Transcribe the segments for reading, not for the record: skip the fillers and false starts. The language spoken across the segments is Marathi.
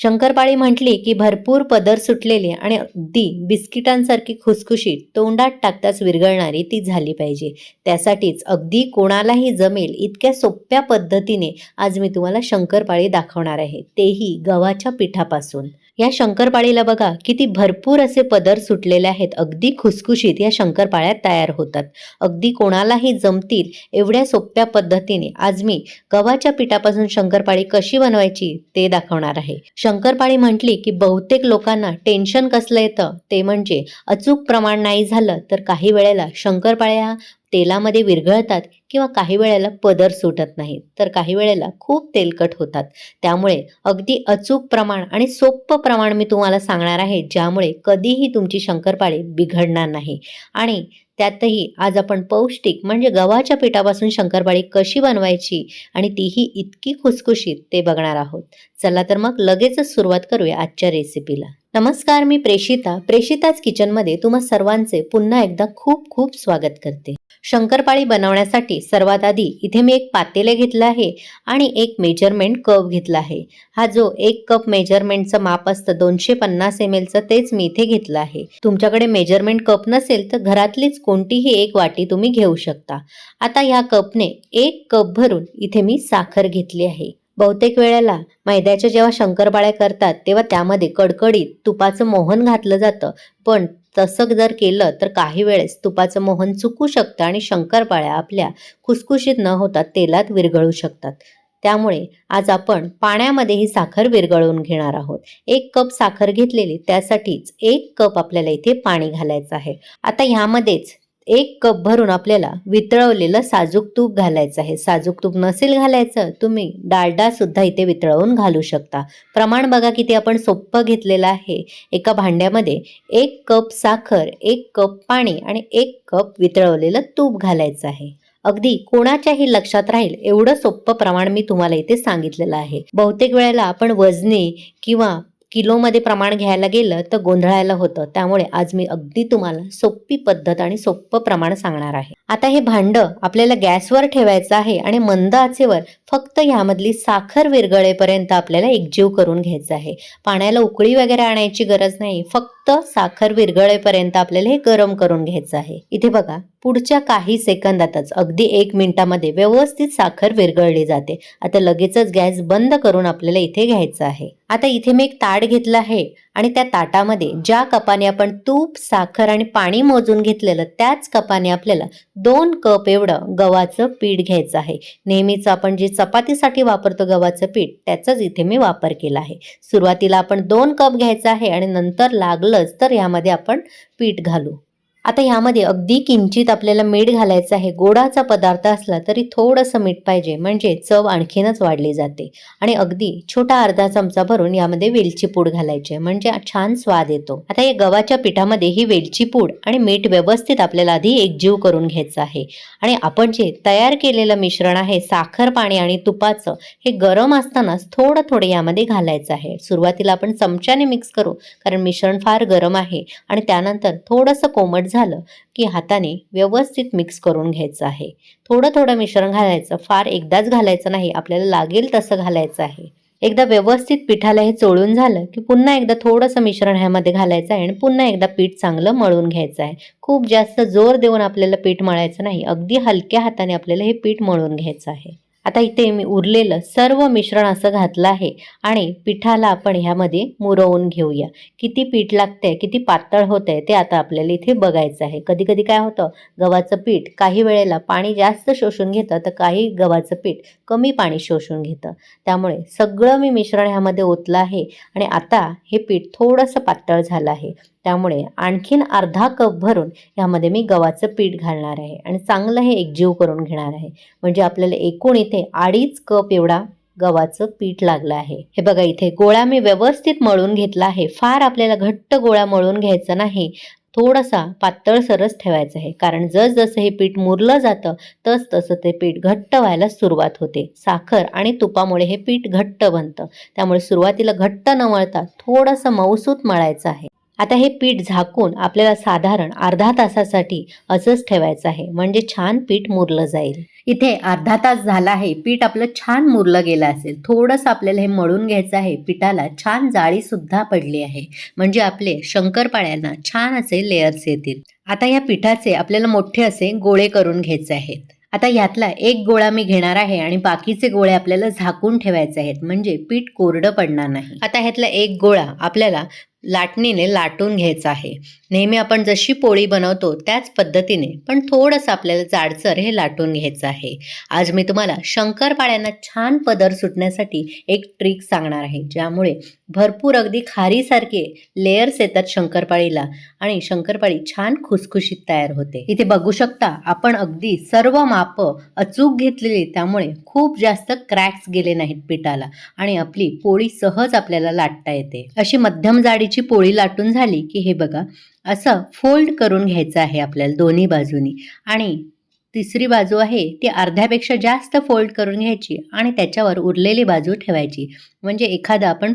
शंकरपाळी म्हटली की भरपूर पदर सुटलेली आणि अगदी बिस्किटांसारखी खुसखुशीत तोंडात टाकताच विरघळणारी ती झाली पाहिजे. त्यासाठीच अगदी कोणालाही जमेल इतक्या सोप्या पद्धतीने आज मी तुम्हाला शंकरपाळी दाखवणार आहे, तेही गव्हाच्या पिठापासून. या शंकरपाळीला बघा किती भरपूर असे पदर सुटलेले आहेत. अगदी खुसखुशीत या शंकरपाळ्या तयार होतात. अगदी कोणालाही जमतील एवढ्या सोप्या पद्धतीने आज मी गव्हाच्या पिठापासून शंकरपाळी कशी बनवायची ते दाखवणार आहे. शंकरपाळी म्हटली की बहुतेक लोकांना टेन्शन कसलं येतं ते म्हणजे अचूक प्रमाण नाही झालं तर काही वेळेला शंकरपाळ्या तेलामध्ये विरघळतात किंवा काही वेळेला पदर सुटत नाहीत, तर काही वेळेला खूप तेलकट होतात. त्यामुळे अगदी अचूक प्रमाण आणि सोपं प्रमाण मी तुम्हाला सांगणार आहे, ज्यामुळे कधीही तुमची शंकरपाळी बिघडणार नाही. आणि त्यातही आज आपण पौष्टिक म्हणजे गव्हाच्या पिठापासून शंकरपाळी कशी बनवायची आणि तीही इतकी खुसखुशीत ते बघणार आहोत. चला तर मग लगेचच सुरुवात करूया आजच्या रेसिपीला. नमस्कार, मी प्रेषिताच किचनमध्ये तुम्हा सर्वांचे पुन्हा एकदा खूप खूप स्वागत करते. शंकरपाळी बनवण्यासाठी सर्वात आधी इथे मी एक पातेले घेतलं आहे आणि एक मेजरमेंट कप घेतला आहे. हा जो 1 कप मेजरमेंटचं माप असतं 250 ml चं, तेच मी इथे घेतलं आहे. तुमच्याकडे मेजरमेंट कप नसेल तर घरातलीच कोणतीही एक वाटी तुम्ही घेऊ शकता. आता या कपने 1 कप भरून इथे मी साखर घेतली आहे. बहुतेक वेळेला मैद्याच्या जेव्हा शंकरपाळ्या करतात तेव्हा त्यामध्ये कडकडीत तुपाचं मोहन घातलं जातं, पण तसं जर केलं तर काही वेळेस तुपाचं मोहन चुकू शकतं आणि शंकरपाळ्या आपल्या खुसखुशीत न होता तेलात विरघळू शकतात. त्यामुळे आज आपण पाण्यामध्ये ही साखर विरघळवून घेणार आहोत. 1 कप साखर घेतलेली, त्यासाठीच 1 कप आपल्याला इथे पाणी घालायचं आहे. आता ह्यामध्येच 1 कप भरून आपल्याला वितळवलेलं साजूक तूप घालायचं आहे. साजूक तूप नसेल घालायचं, तुम्ही डालडा सुद्धा इथे वितळवून घालू शकता. प्रमाण बघा किती आपण सोपं घेतलेलं आहे. एका भांड्यामध्ये 1 कप साखर, 1 कप पाणी आणि 1 कप वितळवलेलं तूप घालायचं आहे. अगदी कोणाच्याही लक्षात राहील एवढं सोपं प्रमाण मी तुम्हाला इथे सांगितलेलं आहे. बहुतेक वेळेला आपण वजनी किंवा किलोमध्ये प्रमाण घ्यायला गेलं तर गोंधळायला होतं. त्यामुळे आज मी अगदी तुम्हाला सोपी पद्धत आणि सोपं प्रमाण सांगणार आहे. आता हे भांडं आपल्याला गॅसवर ठेवायचं आहे आणि मंद आचेवर फक्त ह्यामधली साखर विरघळेपर्यंत आपल्याला एकजीव करून घ्यायचं आहे. पाण्याला उकळी वगैरे आणायची गरज नाही, फक्त साखर विरघळेपर्यंत आपल्याला हे गरम करून घ्यायचं आहे. इथे बघा पुढच्या काही सेकंदातच अगदी 1 मिनिटामध्ये व्यवस्थित साखर विरघळली जाते. आता लगेचच गॅस बंद करून आपल्याला इथे घ्यायचं आहे. आता इथे मी एक ताट घेतलं आहे आणि त्या ताटामध्ये ज्या कपाने आपण तूप, साखर आणि पाणी मोजून घेतलेलं त्याच कपाने आपल्याला 2 कप एवढं गव्हाचं पीठ घ्यायचं आहे. नेहमीच आपण जे चपातीसाठी वापरतो गव्हाचं पीठ, त्याचाच इथे मी वापर केला आहे. सुरुवातीला आपण 2 कप घ्यायचं आहे आणि नंतर लागलंच तर यामध्ये आपण पीठ घालू. आता ह्यामध्ये अगदी किंचित आपल्याला मीठ घालायचं आहे. गोडाचा पदार्थ असला तरी थोडंसं मीठ पाहिजे, म्हणजे चव आणखीनच वाढली जाते. आणि अगदी छोटा अर्धा चमचा भरून यामध्ये वेलची पूड घालायची, म्हणजे छान स्वाद येतो. आता या गव्हाच्या पिठामध्ये ही वेलची पूड आणि मीठ व्यवस्थित आपल्याला आधी एकजीव करून घ्यायचं आहे. आणि आपण जे तयार केलेलं मिश्रण आहे साखर, पाणी आणि तुपाचं, हे गरम असतानाच थोडं थोडं यामध्ये घालायचं आहे. सुरुवातीला आपण चमच्याने मिक्स करू, कारण मिश्रण फार गरम आहे. आणि त्यानंतर थोडंसं कोमट झालं की हाताने व्यवस्थित मिक्स करून घ्यायचं आहे. थोडं थोडं मिश्रण घालायचं, फार एकदाच घालायचं नाही, आपल्याला लागेल तसं घालायचं आहे. एकदा व्यवस्थित पिठाला हे चोळून झालं की पुन्हा एकदा थोडंसं मिश्रण ह्यामध्ये घालायचं आहे आणि पुन्हा एकदा पीठ चांगलं मळून घ्यायचं आहे. खूप जास्त जोर देऊन आपल्याला पीठ मळायचं नाही, अगदी हलक्या हाताने आपल्याला हे पीठ मळून घ्यायचं आहे. आता इथे मी उरलेलं सर्व मिश्रण असं घातलं आहे आणि पिठाला आपण ह्यामध्ये मुरवून घेऊया. किती पीठ लागतंय, किती पातळ होतंय ते आता आपल्याला इथे बघायचं आहे. कधी कधी काय होतं, गव्हाचं पीठ काही वेळेला पाणी जास्त शोषून घेतं, तर काही गव्हाचं पीठ कमी पाणी शोषून घेतं. त्यामुळे सगळं मी मिश्रण ह्यामध्ये ओतलं आहे आणि आता हे पीठ थोडंसं पातळ झालं आहे. त्यामुळे आणखीन अर्धा कप भरून यामध्ये मी गव्हाचं पीठ घालणार आहे आणि चांगलं हे एकजीव करून घेणार आहे. म्हणजे आपल्याला एकूण इथे 2.5 कप एवढा गव्हाचं पीठ लागलं आहे. हे बघा इथे गोळा मी व्यवस्थित मळून घेतला आहे. फार आपल्याला घट्ट गोळा मळून घ्यायचा नाही, थोडासा पातळसरच ठेवायचं आहे. कारण जसजसं हे पीठ मुरलं जातं तसं ते पीठ घट्ट व्हायला सुरुवात होते. साखर आणि तुपामुळे हे पीठ घट्ट बनतं. त्यामुळे सुरुवातीला घट्ट न मळता थोडंसं मऊसूत मळायचं आहे. आता हे पीठ झाकून आपल्याला साधारण अर्धा तासासाठी असंच ठेवायचं आहे, म्हणजे छान पीठ मुरलं जाईल. इथे अर्धा तास झाला आहे, पीठ आपलं छान मुरलं गेलं असेल. थोडंसं आपल्याला हे मळून घ्यायचं आहे. पिठाला छान जाळी सुद्धा पडली आहे, म्हणजे आपले शंकरपाळ्यांना छान असे लेयर्स येतील. आता या पिठाचे आपल्याला मोठे असे गोळे करून घ्यायचे आहेत. आता यातला एक गोळा मी घेणार आहे आणि बाकीचे गोळे आपल्याला झाकून ठेवायचे आहेत, म्हणजे पीठ कोरडं पडणार नाही. आता ह्यातला एक गोळा आपल्याला लाटणीने लाटून घ्यायचा आहे. नेहमी आपण जशी पोळी बनवतो त्याच पद्धतीने, पण थोडंसं आपल्याला जाडसर हे लाटून घ्यायचं आहे. आज मी तुम्हाला शंकरपाळ्यांना छान पदर सुटण्यासाठी एक ट्रिक सांगणार आहे, ज्यामुळे भरपूर अगदी खारीसारखे लेयर्स येतात शंकरपाळीला आणि शंकरपाळी छान खुसखुशीत तयार होते. इथे बघू शकता आपण अगदी सर्व माप अचूक घेतलेली, त्यामुळे खूप जास्त क्रॅक्स गेले नाहीत पिठाला आणि आपली पोळी सहज आपल्याला लाटता येते. अशी मध्यम जाडीची पोळी लाटून झाली की हे बघा, असं फोल्ड करून घ्यायचं आहे आपल्याला दोन्ही बाजूनी आणि तिसरी बाजू आहे ती अर्ध्यापेक्षा जास्त फोल्ड करून घ्यायची आणि त्याच्यावर उरलेली बाजू ठेवायची, म्हणजे एखादा आपण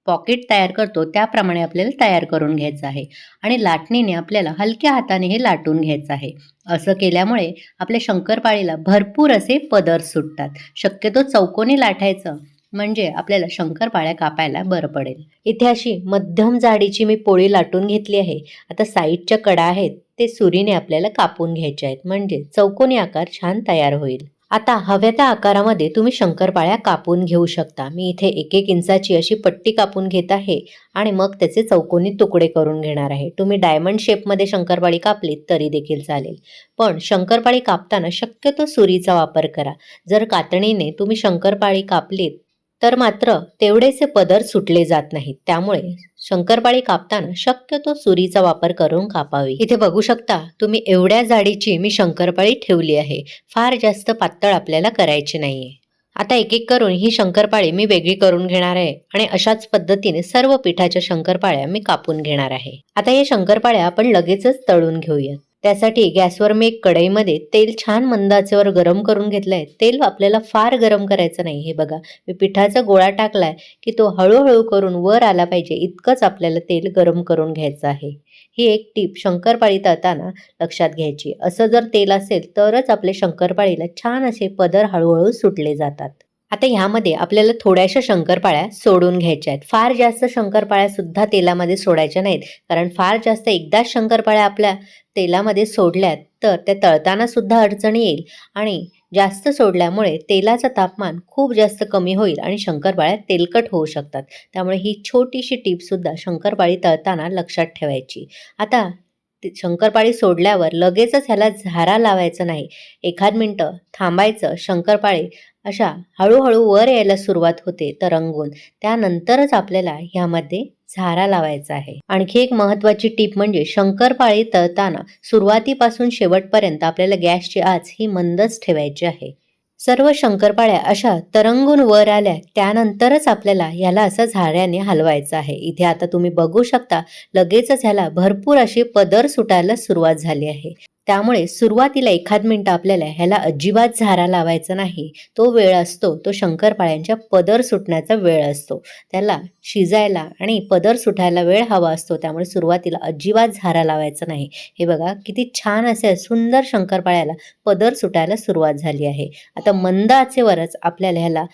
पॉकेट तयार करतो त्याप्रमाणे आपल्याला तयार करून घ्यायचं आहे आणि लाटणीने आपल्याला हलक्या हाताने हे लाटून घ्यायचं आहे. असं केल्यामुळे आपल्या शंकरपाळीला भरपूर असे पदर सुटतात. शक्यतो चौकोनी लाटायचं, म्हणजे आपल्याला शंकरपाळ्या कापायला बरं पडेल. इथे अशी मध्यम जाडीची मी पोळी लाटून घेतली आहे. आता साईडच्या कडा आहेत ते सुरीने आपल्याला कापून घ्यायचे आहेत, म्हणजे चौकोनी आकार छान तयार होईल. आता हव्या त्या आकारामध्ये तुम्ही शंकरपाळ्या कापून घेऊ शकता. मी इथे 1-1 इंचाची अशी पट्टी कापून घेत आहे आणि मग त्याचे चौकोनी तुकडे करून घेणार आहे. तुम्ही डायमंड शेपमध्ये शंकरपाळी कापलीत तरी देखील चालेल, पण शंकरपाळी कापताना शक्यतो सुरीचा वापर करा. जर कातणीने तुम्ही शंकरपाळी कापलीत तर मात्र तेवढेसे पदर सुटले जात नाहीत. त्यामुळे शंकरपाळी कापताना शक्यतो सुरीचा वापर करून कापावी. इथे बघू शकता तुम्ही एवढ्या जाडीची मी शंकरपाळी ठेवली आहे. फार जास्त पातळ आपल्याला करायची नाहीये. आता एक एक करून ही शंकरपाळी मी वेगळी करून घेणार आहे आणि अशाच पद्धतीने सर्व पिठाच्या शंकरपाळ्या मी कापून घेणार आहे. आता या शंकरपाळ्या आपण लगेचच तळून घेऊयात. त्यासाठी गॅसवर मी एक कढईमध्ये तेल छान मंद आचेवर गरम करून घेतलंय. तेल आपल्याला फार गरम करायचं नाही. हे बघा, मी पिठाचा गोळा टाकलाय की तो हळूहळू करून वर आला पाहिजे इतकंच आपल्याला तेल गरम करून घ्यायचं आहे. ही एक टीप शंकरपाळी तळताना लक्षात घ्यायची. असं जर तेल असेल तरच आपले शंकरपाळीला छान असे पदर हळूहळू सुटले जातात. आता ह्यामध्ये आपल्याला थोड्याशा शंकरपाळ्या सोडून घ्यायच्या आहेत. फार जास्त शंकरपाळ्या सुद्धा तेलामध्ये सोडायच्या नाहीत, कारण फार जास्त एकदाच शंकरपाळ्या आपल्या तेलामध्ये सोडल्यात तर त्या तळताना सुद्धा अडचणी येईल आणि जास्त सोडल्यामुळे तेलाचं तापमान खूप जास्त कमी होईल आणि शंकरपाळ्या तेलकट होऊ शकतात. त्यामुळे ही छोटीशी टीप सुद्धा शंकरपाळी तळताना लक्षात ठेवायची. आता शंकरपाळी सोडल्यावर लगेचच ह्याला झारा लावायचा नाही. एखाद मिनटं थांबायचं. शंकरपाळी अशा हळूहळू वर यायला सुरुवात होते तरंगून, त्यानंतरच आपल्याला ह्यामध्ये झारा लावायचा आहे. आणखी एक महत्त्वाची टीप म्हणजे शंकरपाळी तळताना सुरुवातीपासून शेवटपर्यंत आपल्याला गॅसची आच ही मंदच ठेवायची आहे. सर्व शंकरपाळ्या अशा तरंगून वर आल्या त्यानंतरच आपल्याला याला असं झाऱ्याने हलवायचं आहे. इथे आता तुम्ही बघू शकता लगेचच ह्याला भरपूर अशी पदर सुटायला सुरुवात झाली आहे. त्यामुळे सुरुवातीला एखाद मिनिट आपल्याला ह्याला अजिबात झारा लावायचा नाही. तो वेळ असतो तो शंकरपाळ्यांच्या पदर सुटण्याचा वेळ असतो. त्याला शिजायला आणि पदर सुटायला वेळ हवा असतो, त्यामुळे सुरुवातीला अजिबात झारा लावायचा नाही. हे बघा किती छान असे सुंदर शंकरपाळ्याला पदर सुटायला सुरुवात झाली आहे. आता मंद आचेवरच आपल्याला ह्याला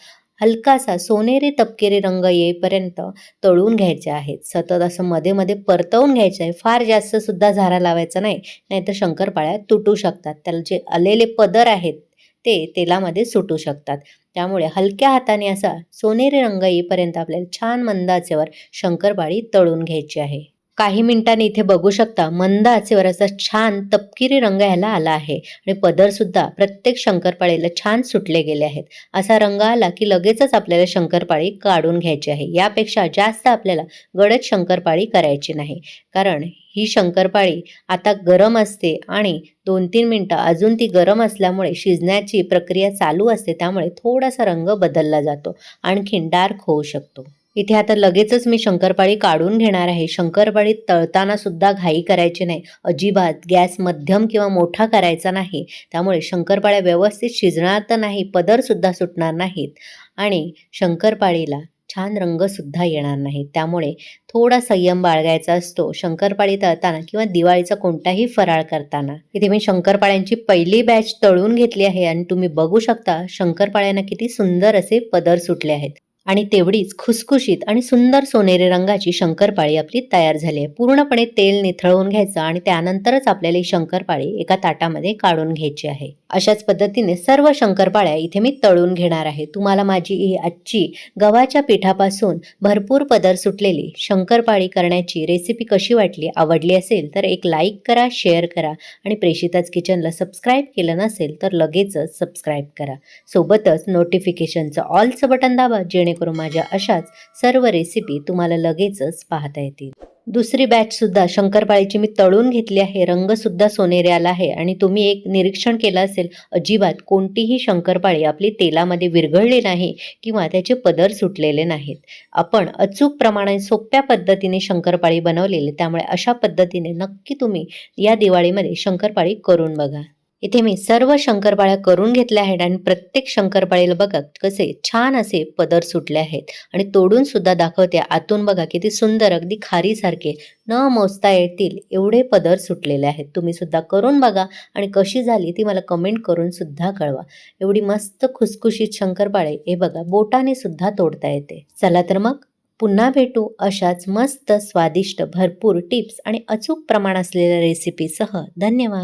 हलकासा सोनेरी तपकिरी रंग येईपर्यंत तळून घ्यायचे आहेत. सतत असं मध्ये मध्ये परतवून घ्यायचं आहे. फार जास्त सुद्धा झारा लावायचा नाही, नाहीतर शंकरपाळ्या तुटू शकतात. त्याला जे आलेले पदर आहेत ते तेलामध्ये सुटू शकतात. त्यामुळे हलक्या हाताने असा सोनेरी रंग येईपर्यंत आपल्याला छान मंद आचेवर शंकरपाळी तळून घ्यायची आहे. काही मिनिटांनी इथे बघू शकता मंद आचेवर असा छान तपकिरी रंग ह्याला आला आहे आणि पदर सुद्धा प्रत्येक शंकरपाळीला छान सुटले गेले आहेत. असा रंग आला की लगेचच आपल्याला शंकरपाळी काढून घ्यायची आहे. यापेक्षा जास्त आपल्याला गडद शंकरपाळी करायची नाही, कारण ही शंकरपाळी आता गरम असते आणि 2-3 मिनिटं अजून ती गरम असल्यामुळे शिजण्याची प्रक्रिया चालू असते. त्यामुळे थोडासा रंग बदलला जातो, आणखीन डार्क होऊ शकतो. इथे आता लगेचच मी शंकरपाळी काढून घेणार आहे. शंकरपाळी तळताना सुद्धा घाई करायची नाही. अजिबात गॅस मध्यम किंवा मोठा करायचा नाही. त्यामुळे शंकरपाळ्या व्यवस्थित शिजणार तर नाही, पदर सुद्धा सुटणार नाहीत आणि शंकरपाळीला छान रंगसुद्धा येणार नाही. त्यामुळे थोडा संयम बाळगायचा असतो शंकरपाळी तळताना किंवा दिवाळीचा कोणताही फराळ करताना. इथे मी शंकरपाळ्यांची पहिली बॅच तळून घेतली आहे आणि तुम्ही बघू शकता शंकरपाळ्यांना किती सुंदर असे पदर सुटले आहेत. आणि तेवढीच खुसखुशीत आणि सुंदर सोनेरी रंगाची शंकरपाळी आपली तयार झाली आहे. पूर्णपणे तेल निथळवून घ्यायचं आणि त्यानंतरच आपल्याला ही शंकरपाळी एका ताटामध्ये काढून घ्यायची आहे. अशाच पद्धतीने सर्व शंकरपाळ्या इथे मी तळून घेणार आहे. तुम्हाला माझी ही आजची गव्हाच्या पिठापासून भरपूर पदर सुटलेली शंकरपाळी करण्याची रेसिपी कशी वाटली, आवडली असेल तर एक लाईक करा, शेअर करा आणि प्रेषिताच किचनला सबस्क्राईब केलं नसेल तर लगेचच सबस्क्राईब करा. सोबतच नोटिफिकेशनचं ऑलचं बटन दाबा, जेणेकरून माझ्या अशाच सर्व रेसिपी तुम्हाला लगेचच पाहता येतील. दुसरी बॅच सुद्धा शंकरपाळीची मी तळून घेतली आहे. रंग सुद्धा सोनेरी आला आहे आणि तुम्ही एक निरीक्षण केलं असेल, अजिबात कोणतीही शंकरपाळी आपली तेलामध्ये विरघळली नाही किंवा त्याचे पदर सुटलेले नाहीत. आपण अचूक प्रमाणात सोप्या पद्धतीने शंकरपाळी बनवलेली, त्यामुळे अशा पद्धतीने नक्की तुम्ही या दिवाळीमध्ये शंकरपाळी करून बघा. इथे मी सर्व शंकरपाळ्या करून घेतल्या आहेत आणि प्रत्येक शंकरपाळीला बघा कसे छान असे पदर सुटले आहेत आणि तोडून सुद्धा दाखवते. आतून बघा किती सुंदर, अगदी खारीसारखे न मोजता येतील एवढे पदर सुटलेले आहेत. तुम्ही सुद्धा करून बघा आणि कशी झाली ती मला कमेंट करून सुद्धा कळवा. एवढी मस्त खुसखुशीत शंकरपाळे हे बघा बोटाने सुद्धा तोडता येते. चला तर मग पुन्हा भेटू अशाच मस्त स्वादिष्ट भरपूर टिप्स आणि अचूक प्रमाण असलेल्या रेसिपीसह. धन्यवाद.